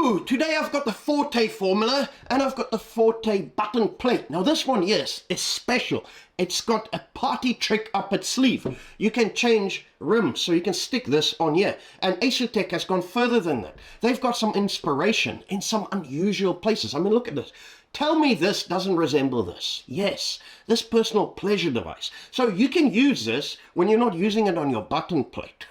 Hello! Today I've got the Forte formula and I've got the Forte button plate. Now this one, yes, is special. It's got a party trick up its sleeve. You can change rims, so you can stick this on here. And ASETEK has gone further than that. They've got some inspiration in some unusual places. I mean, look at this. Tell me this doesn't resemble this. Yes, this personal pleasure device. So you can use this when you're not using it on your button plate.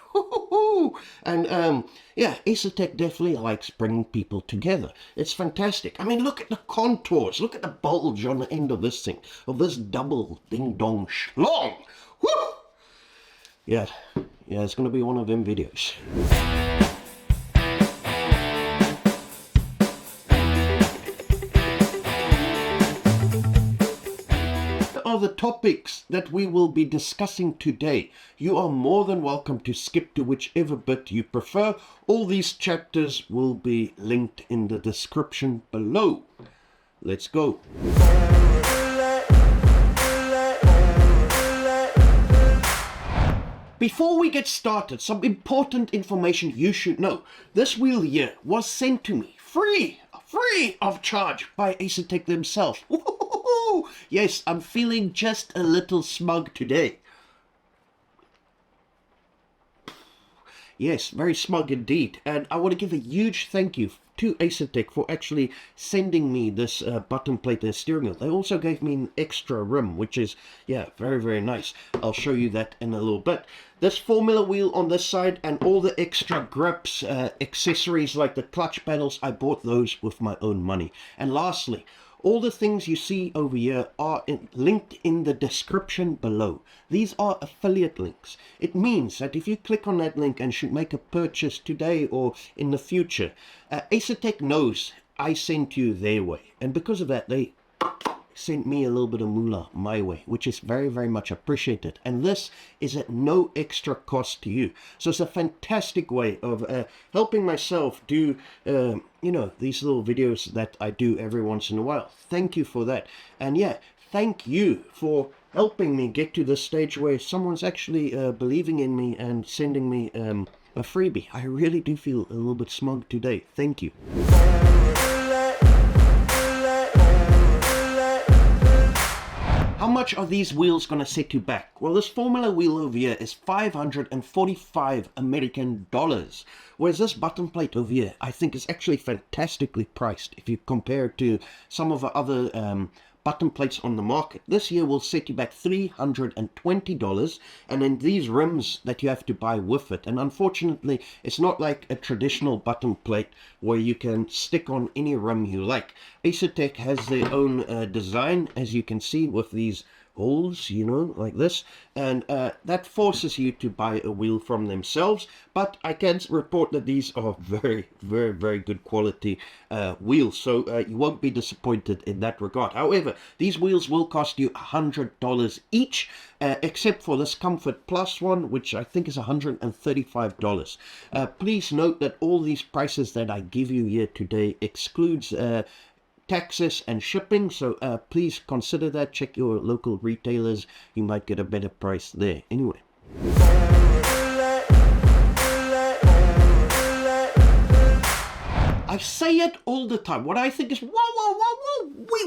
And yeah, ASETEK definitely likes bringing people together. It's fantastic. I mean, look at the contours. Look at the bulge on the end of this thing, of this double ding-dong schlong. Woo! Yeah, it's going to be one of them videos. The topics that we will be discussing today. You are more than welcome to skip to whichever bit you prefer. All these chapters will be linked in the description below. Let's go. Before we get started, some important information you should know. This wheel here was sent to me free of charge by ASETEK themselves. Yes, I'm feeling just a little smug today. Yes, very smug indeed. And I want to give a huge thank you to ASETEK for actually sending me this button plate and steering wheel. They also gave me an extra rim, which is, yeah, very, very nice. I'll show you that in a little bit. This formula wheel on this side and all the extra grips, accessories like the clutch panels, I bought those with my own money. And lastly, all the things you see over here are linked in the description below. These are affiliate links. It means that if you click on that link and should make a purchase today or in the future, ASETEK knows I sent you their way. And because of that, they sent me a little bit of moolah my way, which is very, very much appreciated. And this is at no extra cost to you. So it's a fantastic way of helping myself do, you know, these little videos that I do every once in a while. Thank you for that. And yeah, thank you for helping me get to the stage where someone's actually believing in me and sending me a freebie. I really do feel a little bit smug today. Thank you. How much are these wheels going to set you back? Well, this formula wheel over here is 545 American dollars. Whereas this button plate over here, I think is actually fantastically priced if you compare it to some of the other button plates on the market. This here will set you back $320, and then these rims that you have to buy with it. And unfortunately, it's not like a traditional button plate where you can stick on any rim you like. ASETEK has their own design, as you can see, with these holes, you know, like this, and that forces you to buy a wheel from themselves. But I can report that these are very, very, very good quality wheels, so you won't be disappointed in that regard. However, these wheels will cost you $100 each, except for this Comfort Plus one, which I think is $135. Please note that all these prices that I give you here today excludes taxes and shipping, so please consider that. Check your local retailers, you might get a better price there. Anyway, I say it all the time, what I think is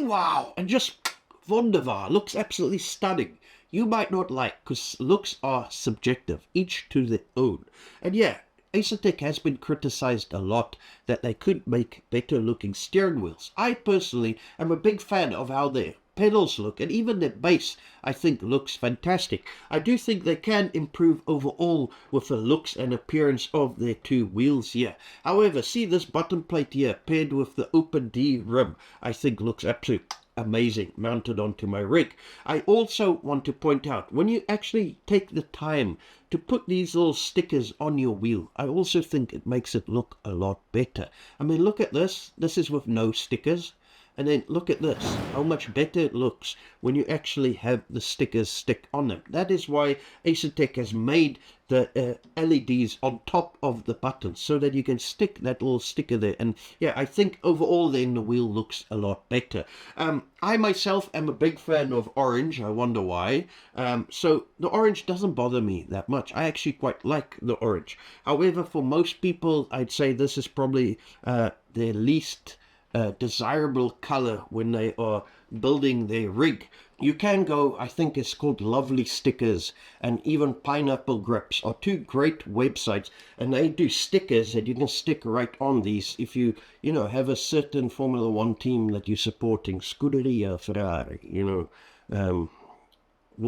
wow, and just wonderbar, looks absolutely stunning. You might not like, because looks are subjective, each to their own. And yeah, ASETEK has been criticized a lot that they could make better looking steering wheels. I personally am a big fan of how their pedals look, and even their base I think looks fantastic. I do think they can improve overall with the looks and appearance of their two wheels here. However, see this button plate here paired with the open D rim, I think looks absolutely amazing mounted onto my rig. I also want to point out, when you actually take the time to put these little stickers on your wheel, I also think it makes it look a lot better. I mean, look at this. This is with no stickers. And then look at this, how much better it looks when you actually have the stickers stick on them. That is why ASETEK has made the LEDs on top of the buttons so that you can stick that little sticker there. And yeah, I think overall then the wheel looks a lot better. I myself am a big fan of orange. I wonder why. So the orange doesn't bother me that much. I actually quite like the orange. However, for most people, I'd say this is probably their least desirable color when they are building their rig. You can go, I think it's called Lovely Stickers, and even Pineapple Grips are two great websites, and they do stickers that you can stick right on these if you have a certain Formula One team that you're supporting, Scuderia Ferrari,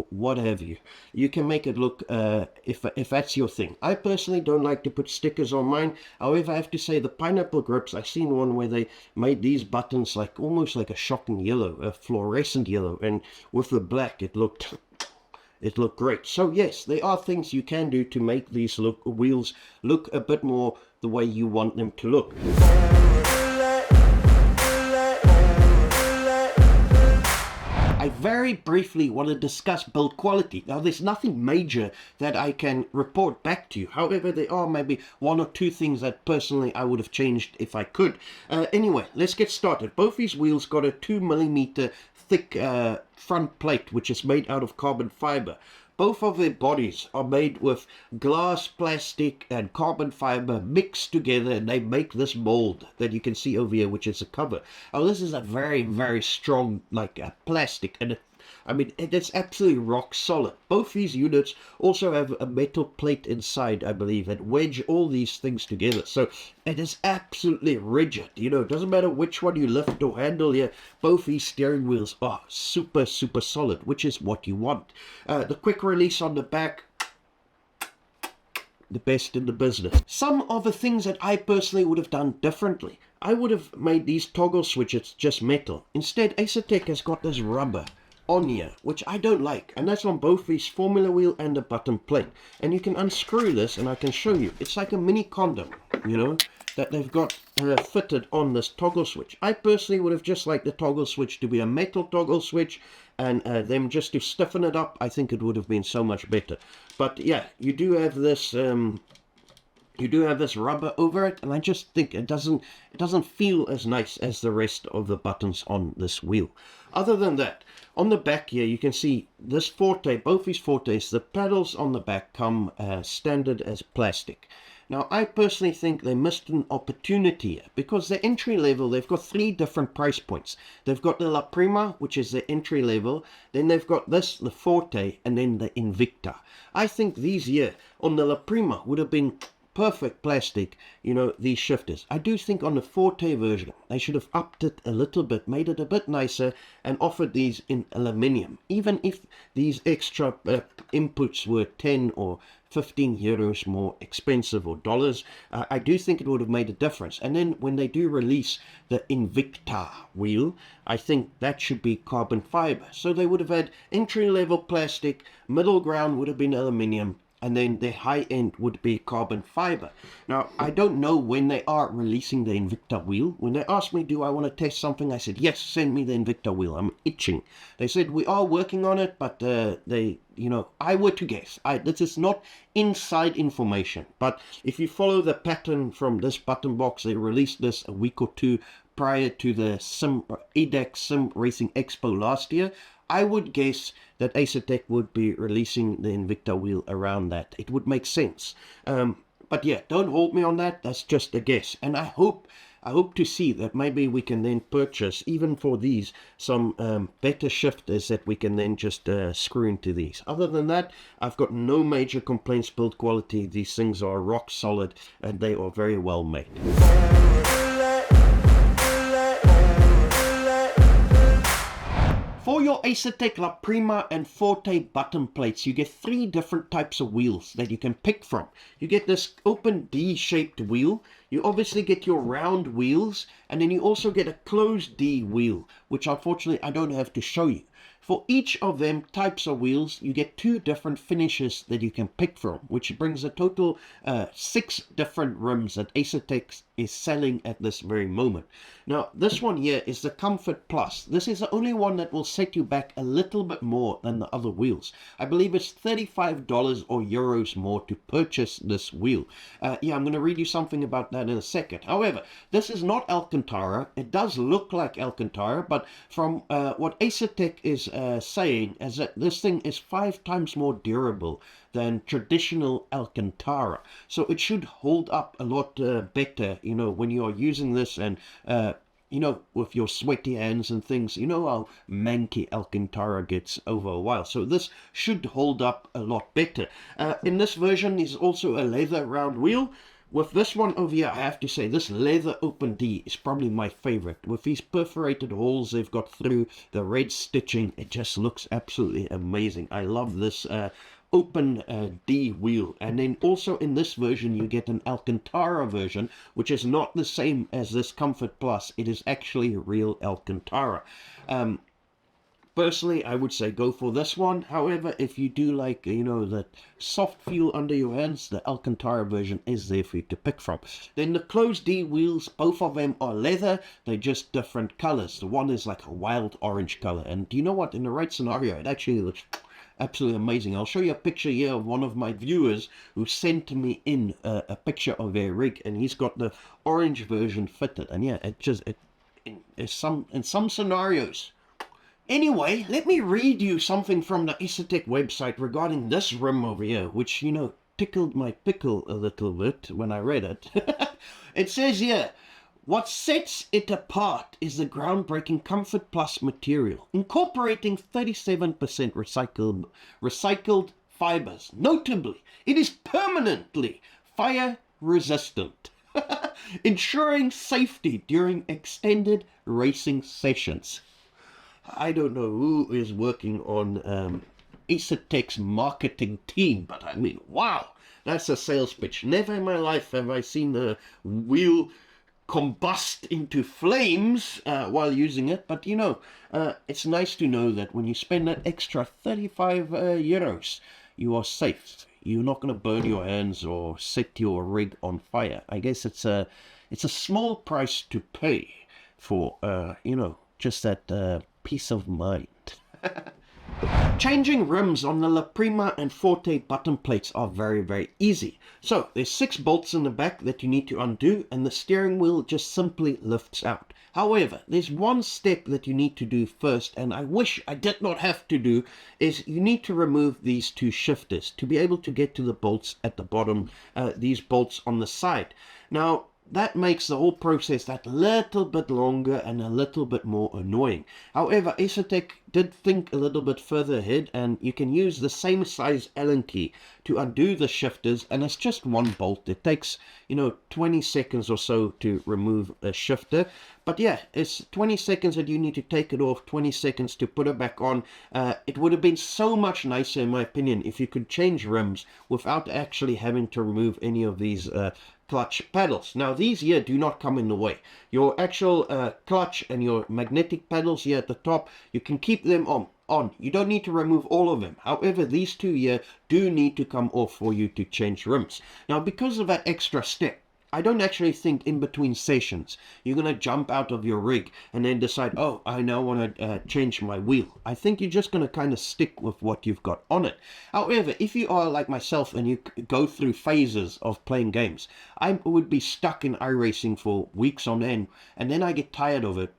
what have you. You can make it look, if that's your thing. I personally don't like to put stickers on mine. However, I have to say the Pineapple Grips, I've seen one where they made these buttons like almost like a shocking yellow, a fluorescent yellow, and with the black it looked great. So yes, there are things you can do to make these wheels look a bit more the way you want them to look. I very briefly want to discuss build quality. Now, there's nothing major that I can report back to you. However, there are maybe one or two things that personally I would have changed if I could. Anyway, let's get started. Both these wheels got a 2mm thick front plate, which is made out of carbon fiber. Both of their bodies are made with glass, plastic, and carbon fiber mixed together, and they make this mold that you can see over here, which is a cover. Now, this is a very, very strong, like plastic, and it is absolutely rock solid. Both these units also have a metal plate inside, I believe, that wedge all these things together. So it is absolutely rigid. It doesn't matter which one you lift or handle here. Both these steering wheels are super, super solid, which is what you want. The quick release on the back, the best in the business. Some of the things that I personally would have done differently. I would have made these toggle switches just metal. Instead, ASETEK has got this rubber on here, which I don't like, and that's on both these formula wheel and the button plate. And you can unscrew this, and I can show you. It's like a mini condom, that they've got fitted on this toggle switch. I personally would have just liked the toggle switch to be a metal toggle switch, and them just to stiffen it up. I think it would have been so much better. But yeah, you do have this rubber over it, and I just think it doesn't feel as nice as the rest of the buttons on this wheel. Other than that, on the back here you can see this Forte, both these Fortes, the paddles on the back come standard as plastic. Now, I personally think they missed an opportunity here, because the entry level, they've got 3 different price points. They've got the La Prima, which is the entry level, then they've got this, the Forte, and then the Invicta. I think these here on the La Prima would have been perfect plastic, these shifters. I do think on the Forte version they should have upped it a little bit, made it a bit nicer, and offered these in aluminium. Even if these extra inputs were 10 or 15 euros more expensive, or dollars, I do think it would have made a difference. And then when they do release the Invicta wheel, I think that should be carbon fiber. So they would have had entry level plastic, middle ground would have been aluminium, and then the high end would be carbon fiber. Now, I don't know when they are releasing the Invicta wheel. When they asked me, do I want to test something, I said, yes, send me the Invicta wheel. I'm itching. They said, we are working on it, but I were to guess. This is not inside information, but if you follow the pattern from this button box, they released this a week or two prior to the ADAC Sim Racing Expo last year. I would guess that ASETEK would be releasing the Invicta wheel around that. It would make sense. But yeah, don't hold me on that. That's just a guess. And I hope to see that maybe we can then purchase, even for these, some better shifters that we can then just screw into these. Other than that, I've got no major complaints build quality. These things are rock solid, and they are very well made. For your ASETEK La Prima and Forte button plates, you get 3 different types of wheels that you can pick from. You get this open D-shaped wheel, you obviously get your round wheels, and then you also get a closed D wheel, which unfortunately I don't have to show you. For each of them types of wheels, you get 2 different finishes that you can pick from, which brings a total 6 different rims that ASETEK is selling at this very moment. Now, this one here is the Comfort Plus. This is the only one that will set you back a little bit more than the other wheels. I believe it's $35 or euros more to purchase this wheel. Yeah, I'm going to read you something about that in a second. However, this is not Alcantara. It does look like Alcantara, but from what ASETEK is saying is that this thing is 5 times more durable than traditional Alcantara. So it should hold up a lot better, you know, when you are using this and, you know, with your sweaty hands and things. You know how manky Alcantara gets over a while. So this should hold up a lot better. In this version is also a leather round wheel. With this one over here, I have to say, this leather open D is probably my favorite. With these perforated holes they've got through the red stitching, it just looks absolutely amazing. I love this open D wheel. And then also in this version you get an Alcantara version, which is not the same as this Comfort Plus. It is actually real Alcantara. Personally, I would say go for this one. However, if you do like, you know, that soft feel under your hands, the Alcantara version is there for you to pick from. Then the closed D wheels, both of them are leather. They're just different colors. The one is like a wild orange color. And do you know what? In the right scenario, it actually looks absolutely amazing. I'll show you a picture here of one of my viewers who sent me in a picture of their rig, and he's got the orange version fitted. And yeah, in some scenarios. Anyway, let me read you something from the ASETEK website regarding this rim over here, which, you know, tickled my pickle a little bit when I read it. It says here, what sets it apart is the groundbreaking Comfort Plus material, incorporating 37% recycled fibers. Notably, it is permanently fire resistant, ensuring safety during extended racing sessions. I don't know who is working on ASETEK's marketing team, but I mean, wow, that's a sales pitch. Never in my life have I seen a wheel combust into flames while using it, but you know, it's nice to know that when you spend that extra 35 euros, you are safe. You're not going to burn your hands or set your rig on fire. I guess it's a small price to pay for, you know, just that peace of mind. Changing rims on the La Prima and Forte button plates are very, very easy. So there's 6 bolts in the back that you need to undo, and the steering wheel just simply lifts out. However, there's one step that you need to do first, and I wish I did not have to do, is you need to remove these 2 shifters to be able to get to the bolts at the bottom, these bolts on the side. Now, that makes the whole process that little bit longer and a little bit more annoying. However, ASETEK did think a little bit further ahead, and you can use the same size Allen key to undo the shifters, and it's just 1 bolt. It takes, you know, 20 seconds or so to remove a shifter. But yeah, it's 20 seconds that you need to take it off, 20 seconds to put it back on. It would have been so much nicer, in my opinion, if you could change rims without actually having to remove any of these clutch paddles. Now, these here do not come in the way. Your actual clutch and your magnetic paddles here at the top, you can keep them on. You don't need to remove all of them. However, these 2 here do need to come off for you to change rims. Now, because of that extra step, I don't actually think in between sessions you're going to jump out of your rig and then decide, oh, I now want to change my wheel. I think you're just going to kind of stick with what you've got on it. However, if you are like myself and you go through phases of playing games, I would be stuck in iRacing for weeks on end, and then I get tired of it.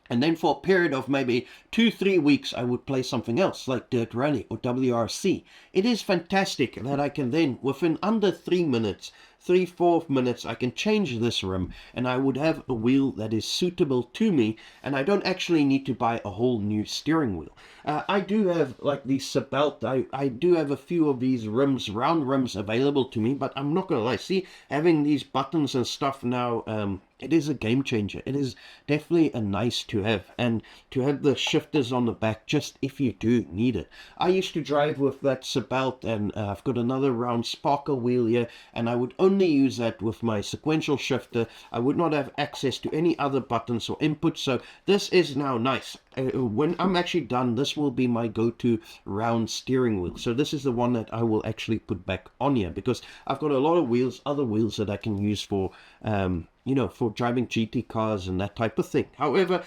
And then for a period of maybe 2-3 weeks, I would play something else like Dirt Rally or WRC. It is fantastic that I can then, within under 3 minutes, 3-4 minutes, I can change this rim, and I would have a wheel that is suitable to me, and I don't actually need to buy a whole new steering wheel. I do have like the Sebelt. I do have a few of these rims, round rims, available to me, but I'm not gonna lie, see, having these buttons and stuff now, it is a game changer. It is definitely a nice to have, and to have the shifters on the back just if you do need it. I used to drive with that Sebelt, and I've got another round Sparker wheel here, and I would only use that with my sequential shifter. I would not have access to any other buttons or inputs, so this is now nice. When I'm actually done, this will be my go-to round steering wheel. So this is the one that I will actually put back on here, because I've got a lot of wheels, other wheels that I can use for you know, for driving GT cars and that type of thing. However,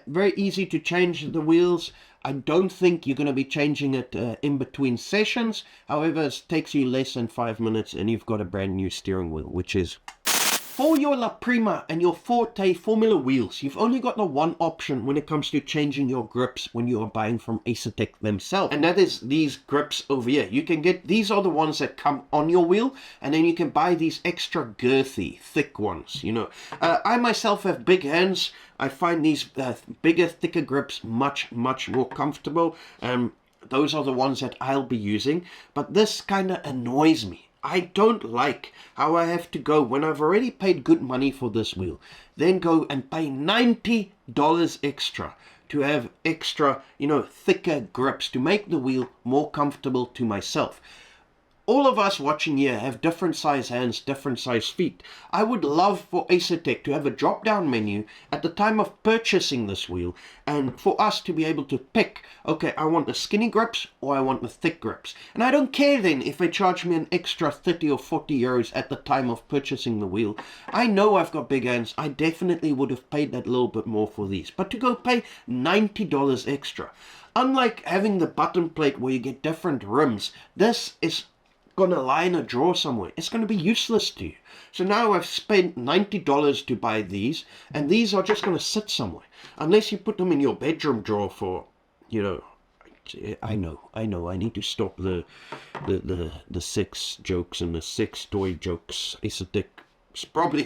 very easy to change the wheels. I don't think you're going to be changing it in between sessions. However, it takes you less than 5 minutes and you've got a brand new steering wheel, which is... For your La Prima and your Forte Formula wheels, you've only got the one option when it comes to changing your grips when you are buying from ASETEK themselves. And that is these grips over here. You can get, these are the ones that come on your wheel, and then you can buy these extra girthy, thick ones, you know. I myself have big hands. I find these bigger, thicker grips much more comfortable. Those are the ones that I'll be using. But this kind of annoys me. I don't like how I have to go, when I've already paid good money for this wheel, then go and pay $90 extra to have extra, you know, thicker grips to make the wheel more comfortable to myself. All of us watching here have different size hands, different size feet. I would love for ASETEK to have a drop-down menu at the time of purchasing this wheel, and for us to be able to pick, okay, I want the skinny grips or I want the thick grips. And I don't care then if they charge me an extra 30 or 40 euros at the time of purchasing the wheel. I know I've got big hands. I definitely would have paid that little bit more for these. But to go pay $90 extra, unlike having the button plate where you get different rims, this is going to lie in a drawer somewhere. It's going to be useless to you. So now I've spent $90 to buy these, and these are just going to sit somewhere unless you put them in your bedroom drawer for, you know, I know I need to stop the sex jokes and the sex toy jokes. ASETEK,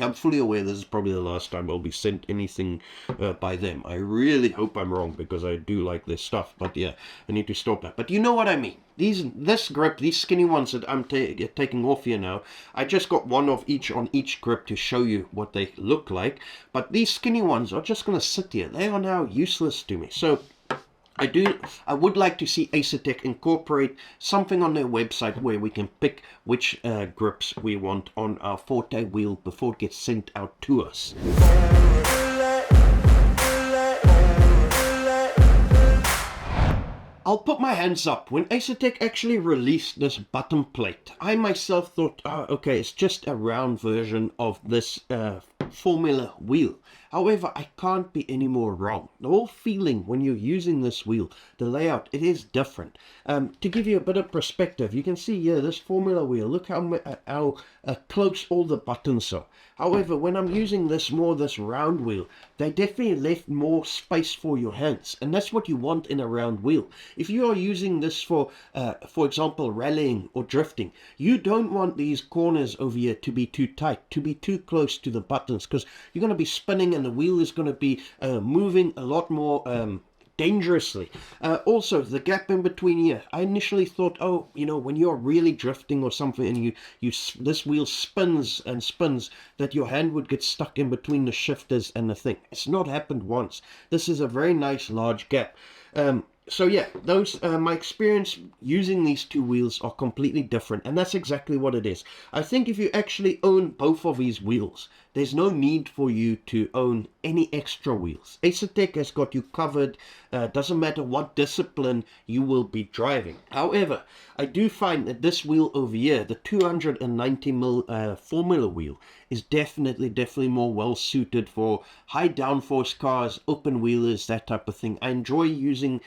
I'm fully aware this is probably the last time I'll be sent anything by them. I really hope I'm wrong, because I do like this stuff. But yeah, I need to stop that. But you know what I mean. This grip, these skinny ones that I'm taking off here now, I just got one of each on each grip to show you what they look like. But these skinny ones are just going to sit here. They are now useless to me. So I would like to see ASETEK incorporate something on their website where we can pick which grips we want on our Forte wheel before it gets sent out to us. I'll put my hands up. When ASETEK actually released this button plate, I myself thought, oh, okay, it's just a round version of this Formula wheel. However, I can't be any more wrong. The whole feeling when you're using this wheel, the layout, it is different. To give you a bit of perspective, you can see here this Formula wheel. Look how close all the buttons are. However, when I'm using this round wheel, they definitely left more space for your hands, and that's what you want in a round wheel. If you are using this for example, rallying or drifting, you don't want these corners over here to be too tight, to be too close to the buttons, because you're going to be spinning and the wheel is going to be moving a lot more dangerously. Also, the gap in between here, I initially thought, oh, you know, when you're really drifting or something and this wheel spins and spins, that your hand would get stuck in between the shifters and the thing. It's not happened once. This is a very nice large gap. So yeah, those my experience using these two wheels are completely different, and that's exactly what it is. I think if you actually own both of these wheels, there's no need for you to own any extra wheels. ASETEK has got you covered. Doesn't matter what discipline you will be driving. However, I do find that this wheel over here, the 290mm Formula wheel, is definitely more well suited for high downforce cars, open wheelers, that type of thing. I enjoy using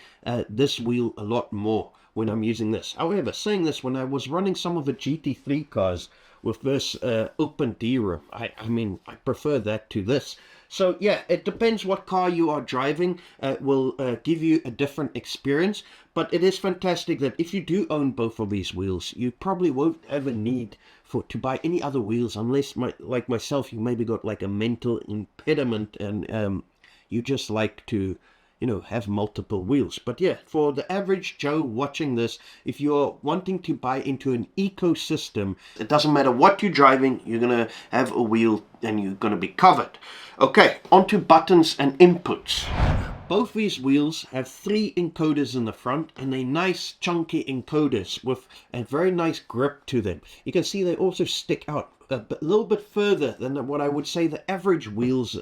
this wheel a lot more when I'm using this. However, saying this, when I was running some of the GT3 cars with this open D-rim, I mean, I prefer that to this. So yeah, it depends what car you are driving. It will give you a different experience. But it is fantastic that if you do own both of these wheels, you probably won't have a need to buy any other wheels, unless, like myself, you maybe got like a mental impediment and you just like to, you know, have multiple wheels. But yeah, for the average Joe watching this, if you're wanting to buy into an ecosystem, it doesn't matter what you're driving, you're gonna have a wheel and you're gonna be covered. Okay, onto buttons and inputs. Both these wheels have 3 encoders in the front, and they're nice chunky encoders with a very nice grip to them. You can see they also stick out little bit further than what I would say the average wheels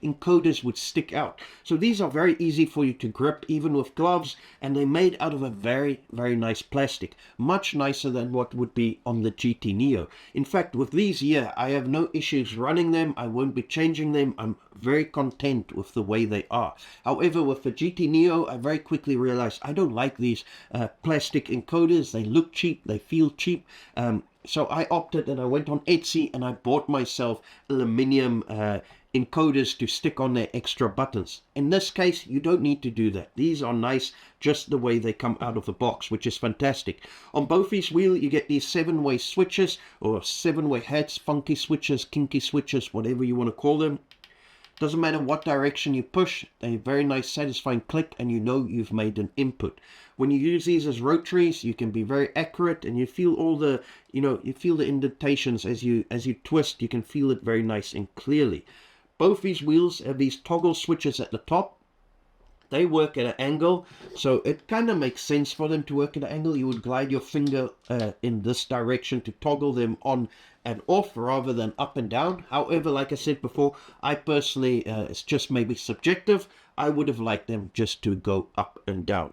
encoders would stick out. So these are very easy for you to grip even with gloves, and they're made out of a very, very nice plastic, much nicer than what would be on the GT Neo. In fact, with these here, I have no issues running them. I won't be changing them. I'm very content with the way they are. However, with the GT Neo, I very quickly realized I don't like these plastic encoders. They look cheap, they feel cheap. So I opted and I went on Etsy and I bought myself aluminium encoders to stick on their extra buttons. In this case, you don't need to do that. These are nice just the way they come out of the box, which is fantastic. On both these wheels, you get these 7-way switches, or 7-way heads, funky switches, kinky switches, whatever you want to call them. Doesn't matter what direction you push, a very nice satisfying click, and you know you've made an input. When you use these as rotaries, you can be very accurate, and you feel all the, you feel the indentations as you twist. You can feel it very nice and clearly. Both these wheels have these toggle switches at the top. They work at an angle, so it kind of makes sense for them to work at an angle. You would glide your finger in this direction to toggle them on and off rather than up and down. However, like I said before, I personally, it's just maybe subjective, I would have liked them just to go up and down.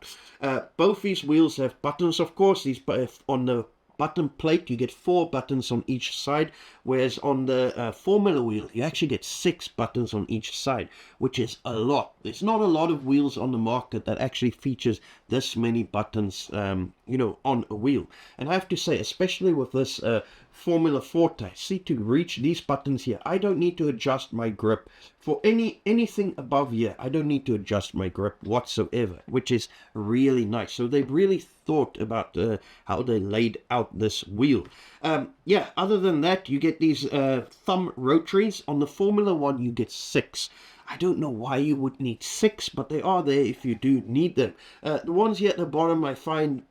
Both these wheels have buttons, of course. These on the button plate you get 4 buttons on each side, whereas on the Formula wheel you actually get 6 buttons on each side, which is a lot. There's not a lot of wheels on the market that actually features this many buttons on a wheel. And I have to say, especially with this Formula Forte, see, to reach these buttons here, I don't need to adjust my grip. For anything above here, I don't need to adjust my grip whatsoever, which is really nice. So they've really thought about how they laid out this wheel. Yeah, other than that, you get these thumb rotaries. On the Formula 1, you get 6. I don't know why you would need 6, but they are there if you do need them. The ones here at the bottom, I find,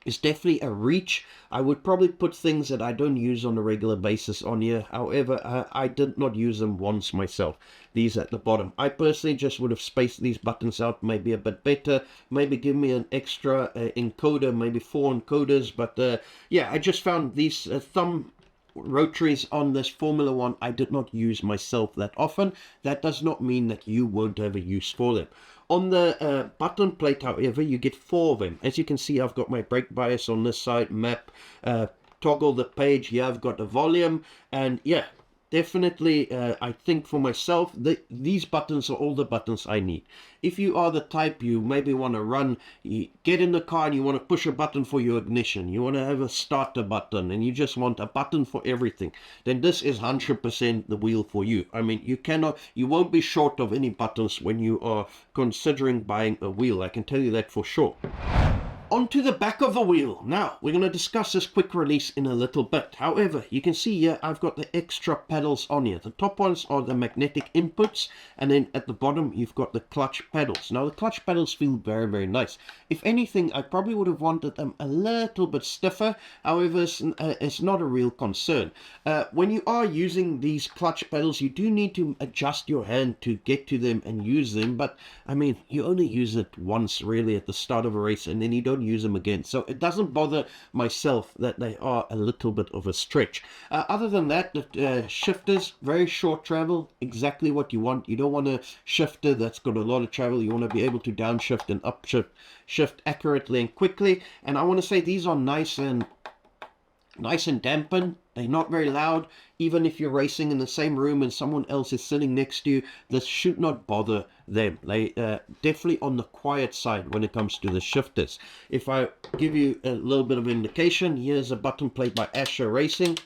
is definitely a reach. I would probably put things that I don't use on a regular basis on here. However, I did not use them once myself. These at the bottom, I personally just would have spaced these buttons out maybe a bit better. Maybe give me an extra encoder, maybe 4 encoders. But yeah, I just found these thumb rotaries on this Formula 1 I did not use myself that often. That does not mean that you won't have a use for them. On the button plate, however, you get 4 of them. As you can see, I've got my brake bias on this side, map, toggle the page. Here I've got the volume, and yeah, definitely I think for myself, these buttons are all the buttons I need. If you are the type, you maybe want to run, you get in the car and you want to push a button for your ignition, you want to have a starter button, and you just want a button for everything, then this is 100% the wheel for you. I mean, you won't be short of any buttons when you are considering buying a wheel. I can tell you that for sure. Onto the back of the wheel. Now, we're going to discuss this quick release in a little bit. However, you can see here, I've got the extra pedals on here. The top ones are the magnetic inputs, and then at the bottom, you've got the clutch pedals. Now, the clutch pedals feel very, very nice. If anything, I probably would have wanted them a little bit stiffer. However, it's not a real concern. When you are using these clutch pedals, you do need to adjust your hand to get to them and use them. But, I mean, you only use it once, really, at the start of a race, and then you don't use them again, so it doesn't bother myself that they are a little bit of a stretch. Other than that, the shifters, very short travel, exactly what you want. You don't want a shifter that's got a lot of travel. You want to be able to downshift and upshift accurately and quickly. And I want to say these are nice and dampened. They're not very loud. Even if you're racing in the same room and someone else is sitting next to you, this should not bother them. They definitely on the quiet side when it comes to the shifters. If I give you a little bit of indication, here's a button plate by Asher Racing.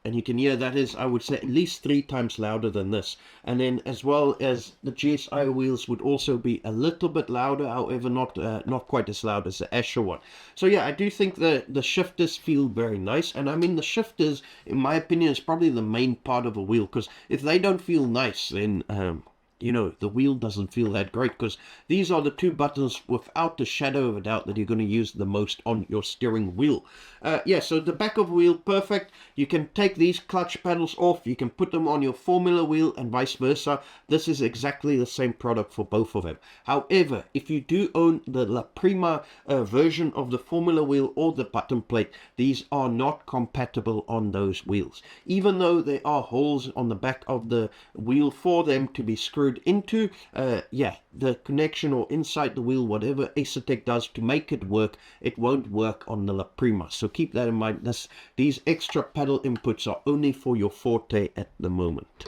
And you can hear that is, I would say, at least 3 times louder than this. And then as well as the GSI wheels would also be a little bit louder, however not quite as loud as the Asher one. So yeah, I do think the shifters feel very nice. And I mean, the shifters, in my opinion, is probably the main part of a wheel, because if they don't feel nice, then you know, the wheel doesn't feel that great, because these are the two buttons without a shadow of a doubt that you're going to use the most on your steering wheel. Yeah, so the back of the wheel, perfect. You can take these clutch paddles off, you can put them on your Formula wheel and vice versa. This is exactly the same product for both of them. However, if you do own the La Prima version of the Formula wheel or the button plate, these are not compatible on those wheels. Even though there are holes on the back of the wheel for them to be screwed into, yeah, the connection or inside the wheel, whatever ASETEK does to make it work, it won't work on the La Prima. So keep that in mind. These extra paddle inputs are only for your Forte at the moment.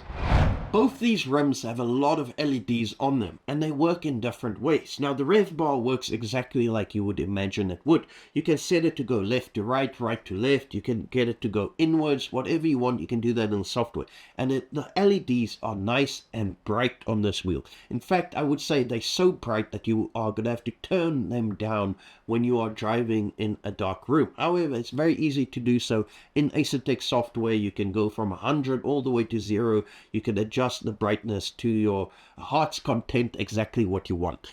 Both these rims have a lot of LEDs on them, and they work in different ways. Now, the rev bar works exactly like you would imagine it would. You can set it to go left to right, right to left. You can get it to go inwards, whatever you want. You can do that in the software. And the LEDs are nice and bright on this wheel. In fact, I would say they're so bright that you are going to have to turn them down when you are driving in a dark room. However, it's very easy to do so. In ASETEK software, you can go from 100 all the way to 0. You can adjust the brightness to your heart's content, exactly what you want.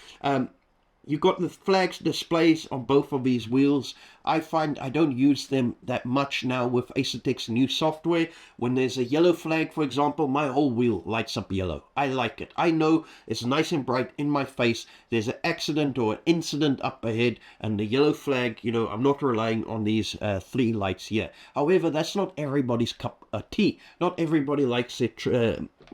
You've got the flags displays on both of these wheels. I find I don't use them that much now with ASETEK's new software. When there's a yellow flag, for example, my whole wheel lights up yellow. I like it. I know it's nice and bright in my face. There's an accident or an incident up ahead, and the yellow flag, you know, I'm not relying on these 3 lights here. However, that's not everybody's cup of tea. Not everybody likes it.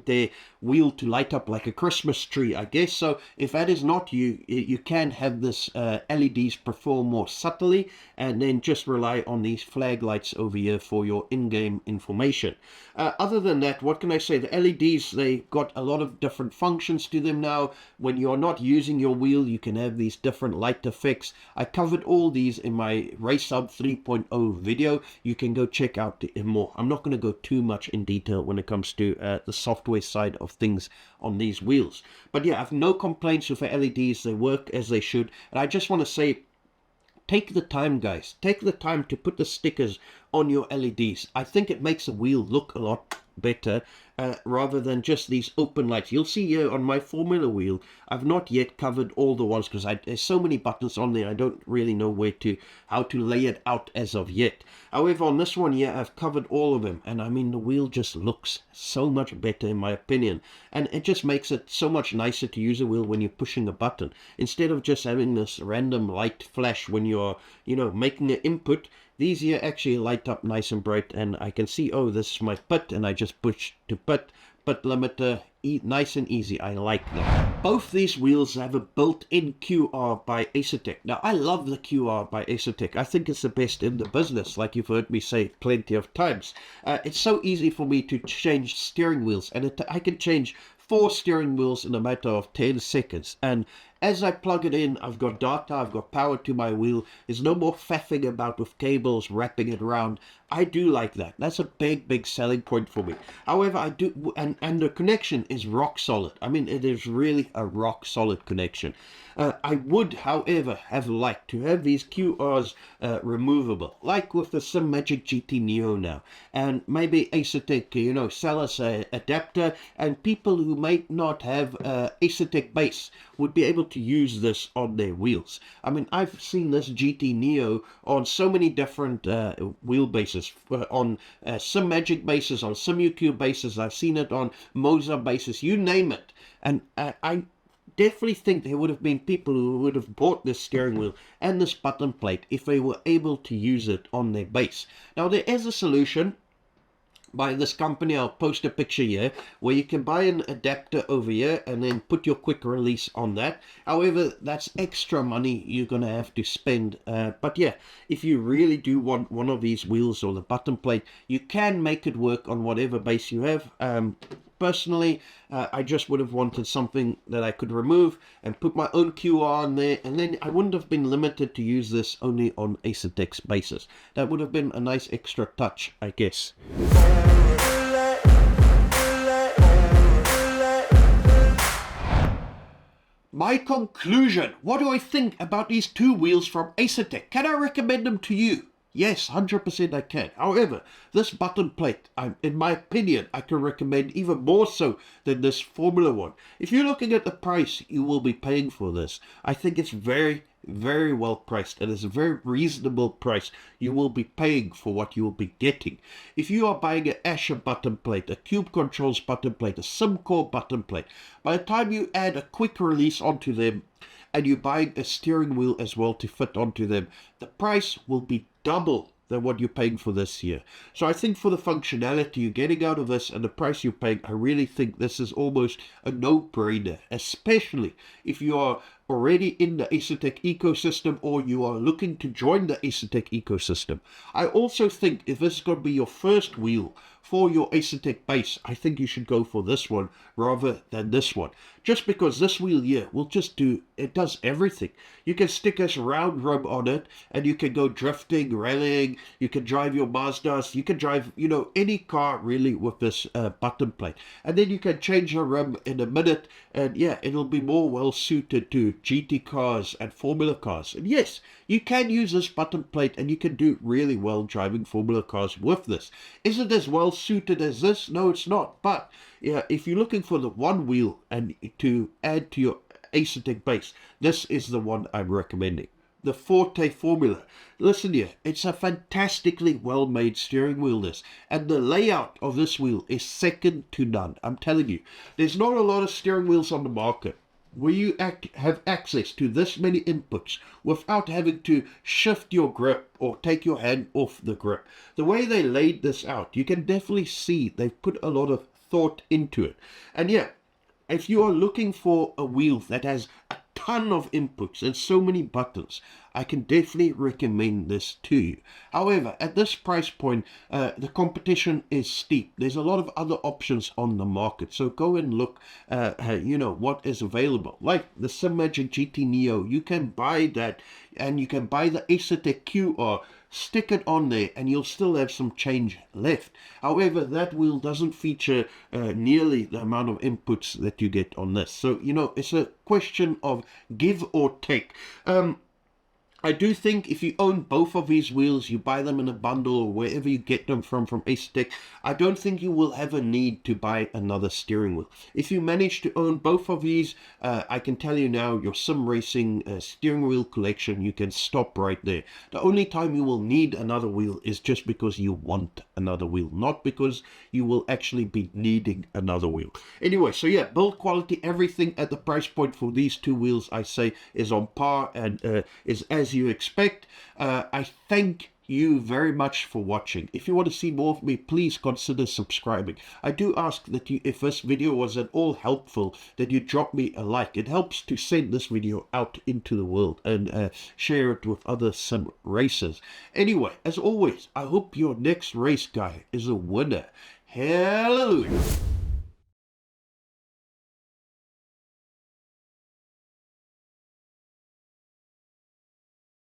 Their wheel to light up like a Christmas tree, I guess. So if that is not you, you can have this LEDs perform more subtly, and then just rely on these flag lights over here for your in-game information. Other than that, what can I say? The LEDs, they got a lot of different functions to them now. When you're not using your wheel, you can have these different light effects. I covered all these in my Race Hub 3.0 video. You can go check out more. I'm not going to go too much in detail when it comes to the software side of things on these wheels. But yeah, I have no complaints with the LEDs. They work as they should. And I just want to say, take the time, guys. Take the time to put the stickers on your LEDs. I think it makes the wheel look a lot better rather than just these open lights. You'll see here on my Formula wheel, I've not yet covered all the ones because there's so many buttons on there. I don't really know how to lay it out as of yet. However, on this one here, I've covered all of them, and I mean, the wheel just looks so much better in my opinion, and it just makes it so much nicer to use a wheel when you're pushing a button instead of just having this random light flash when you're, you know, making an input. These here actually light up nice and bright, and I can see, oh, this is my put, and I just push to put limiter, nice and easy. I like that. Both these wheels have a built-in QR by ASETEK. Now, I love the QR by ASETEK. I think it's the best in the business, like you've heard me say plenty of times. It's so easy for me to change steering wheels, and I can change 4 steering wheels in a matter of 10 seconds. And as I plug it in, I've got data, I've got power to my wheel. There's no more faffing about with cables, wrapping it around. I do like that. That's a big selling point for me. However, I do, and the connection is rock solid. I mean, it is really a rock solid connection. I would, however, have liked to have these QRs removable, like with the SimLabs GT Neo now. And maybe ASETEK, you know, sell us an adapter, and people who may not have ASETEK base would be able to use this on their wheels. I mean, I've seen this GT Neo on so many different wheelbases, on SimLabs bases, on SimUQ bases. I've seen it on MOZA bases, you name it. And I definitely think there would have been people who would have bought this steering wheel and this button plate if they were able to use it on their base. Now, there is a solution by this company. I'll post a picture here where you can buy an adapter over here and then put your quick release on that. However, that's extra money you're gonna have to spend, but yeah, if you really do want one of these wheels or the button plate, you can make it work on whatever base you have. Personally, I just would have wanted something that I could remove and put my own QR on there, and then I wouldn't have been limited to use this only on ASETEK's bases. That would have been a nice extra touch, I guess. My conclusion. What do I think about these two wheels from ASETEK? Can I recommend them to you? Yes, 100% I can. However, this button plate, in my opinion, I can recommend even more so than this Formula One. If you're looking at the price you will be paying for this, I think it's very, very well priced, and it's a very reasonable price you will be paying for what you will be getting. If you are buying an Asher button plate, a Cube Controls button plate, a SimCore button plate, by the time you add a quick release onto them, and you're buying a steering wheel as well to fit onto them, the price will be double than what you're paying for this here. So I think for the functionality you're getting out of this and the price you're paying, I really think this is almost a no-brainer, especially if you are already in the ASETEK ecosystem or you are looking to join the ASETEK ecosystem. I also think if this is going to be your first wheel for your ASETEK base, I think you should go for this one rather than this one. Just because this wheel here will just it does everything. You can stick a round rim on it and you can go drifting, rallying, you can drive your Mazdas, you can drive, any car really with this button plate. And then you can change the rim in a minute, and yeah, it'll be more well suited to GT cars and Formula cars. And yes, you can use this button plate and you can do really well driving Formula cars with this. Is it as well suited as this? No, it's not. But yeah, if you're looking for the one wheel and to add to your ASETEK base, this is the one I'm recommending. The Forte formula. Listen here, it's a fantastically well-made steering wheel, this. And the layout of this wheel is second to none. I'm telling you, there's not a lot of steering wheels on the market where you have access to this many inputs without having to shift your grip or take your hand off the grip. The way they laid this out, you can definitely see they've put a lot of thought into it. And yeah, if you are looking for a wheel that has a ton of inputs and so many buttons, I can definitely recommend this to you. However, at this price point, the competition is steep. There's a lot of other options on the market, so go and look what is available. Like the SimMagic GT Neo, you can buy that, and you can buy the ASETEK QR, stick it on there, and you'll still have some change left. However, that wheel doesn't feature nearly the amount of inputs that you get on this. So, it's a question of give or take. I do think if you own both of these wheels, you buy them in a bundle or wherever you get them from ASETEK, I don't think you will have a need to buy another steering wheel. If you manage to own both of these, I can tell you now, your sim racing steering wheel collection, you can stop right there. The only time you will need another wheel is just because you want another wheel, not because you will actually be needing another wheel. Anyway, so yeah, build quality, everything at the price point for these two wheels, I say, is on par and is as you expect. I thank you very much for watching. If you want to see more of me, please consider subscribing. I do ask that you, if this video was at all helpful, that you drop me a like. It helps to send this video out into the world and share it with other sim racers. Anyway, as always, I hope your next race guy is a winner. Hallelujah.